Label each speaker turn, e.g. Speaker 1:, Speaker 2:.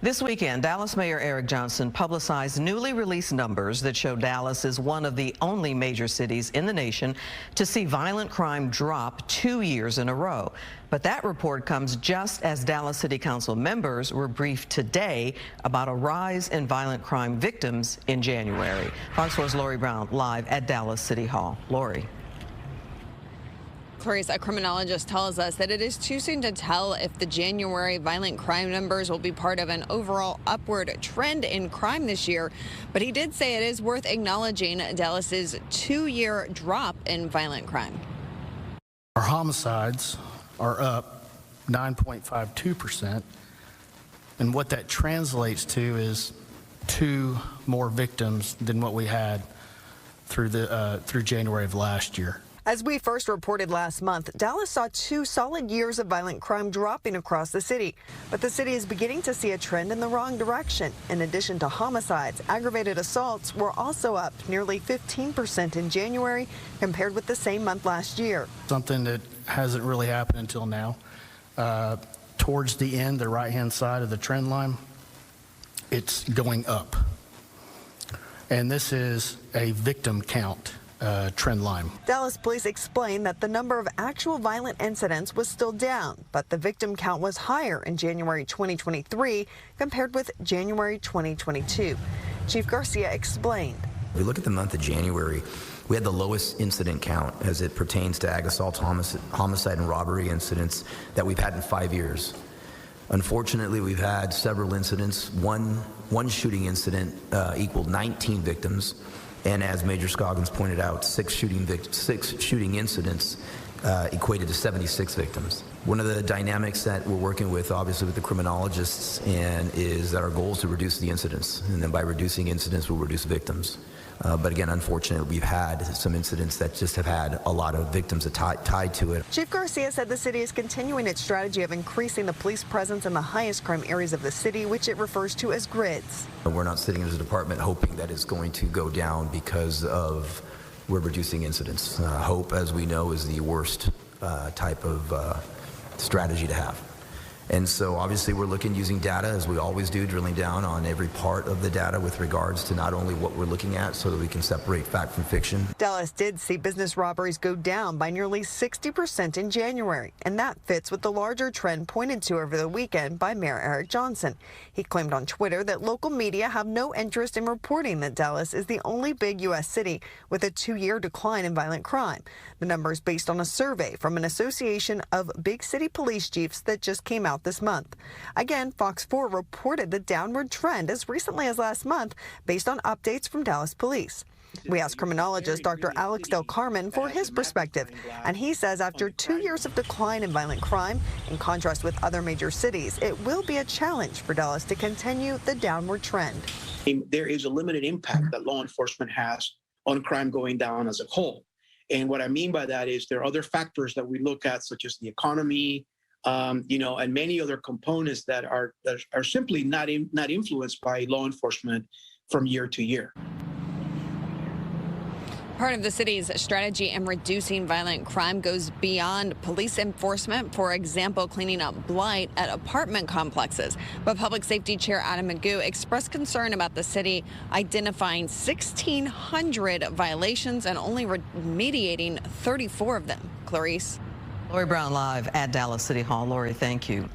Speaker 1: This weekend, Dallas Mayor Eric Johnson publicized newly released numbers that show Dallas is one of the only major cities in the nation to see violent crime drop 2 years in a row. But that report comes just as Dallas City Council members were briefed today about a rise in violent crime victims in January. Fox 4's Lori Brown live at Dallas City Hall. Lori.
Speaker 2: Clarice, a criminologist tells us that it is too soon to tell if the January violent crime numbers will be part of an overall upward trend in crime this year. But he did say it is worth acknowledging Dallas's 2-year drop in violent crime.
Speaker 3: Our homicides are up 9.52%. And what that translates to is 2 more victims than what we had through January of last year.
Speaker 4: As we first reported last month, Dallas saw 2 solid years of violent crime dropping across the city. But the city is beginning to see a trend in the wrong direction. In addition to homicides, aggravated assaults were also up nearly 15% in January compared with the same month last year.
Speaker 3: Something that hasn't really happened until now. Towards the end, the right-hand side of the trend line, it's going up. And this is a victim count trend line.
Speaker 4: Dallas police explained that the number of actual violent incidents was still down, but the victim count was higher in January 2023 compared with January 2022. Chief Garcia explained.
Speaker 5: If we look at the month of January, we had the lowest incident count as it pertains to ag assault, homicide, and robbery incidents that we've had in 5 years. Unfortunately, we've had several incidents. One shooting incident equaled 19 victims. And as Major Scoggins pointed out, 6 shooting incidents equated to 76 victims. One of the dynamics that we're working with, obviously, with the criminologists, is that our goal is to reduce the incidents. And then by reducing incidents, we'll reduce victims. But again, unfortunately, we've had some incidents that just have had a lot of victims tied to it.
Speaker 4: Chief Garcia said the city is continuing its strategy of increasing the police presence in the highest crime areas of the city, which it refers to as grids.
Speaker 5: We're not sitting as a department hoping that it's going to go down because of we're reducing incidents. Hope, as we know, is the worst type of strategy to have. And so obviously we're looking using data, as we always do, drilling down on every part of the data with regards to not only what we're looking at so that we can separate fact from fiction.
Speaker 4: Dallas did see business robberies go down by nearly 60% in January, and that fits with the larger trend pointed to over the weekend by Mayor Eric Johnson. He claimed on Twitter that local media have no interest in reporting that Dallas is the only big U.S. city with a 2-year decline in violent crime. The number is based on a survey from an association of big city police chiefs that just came out this month. Again, Fox 4 reported the downward trend as recently as last month based on updates from Dallas police. We asked criminologist Dr. Alex Del Carmen for his perspective, and he says after 2 years of decline in violent crime, in contrast with other major cities, it will be a challenge for Dallas to continue the downward trend.
Speaker 6: There is a limited impact that law enforcement has on crime going down as a whole. And what I mean by that is there are other factors that we look at, such as the economy, and many other components that are simply not influenced by law enforcement from year to year.
Speaker 2: Part of the city's strategy in reducing violent crime goes beyond police enforcement, for example, cleaning up blight at apartment complexes. But Public Safety Chair Adam Magoo expressed concern about the city identifying 1,600 violations and only remediating 34 of them. Clarice.
Speaker 1: Lori Brown live at Dallas City Hall. Lori, thank you.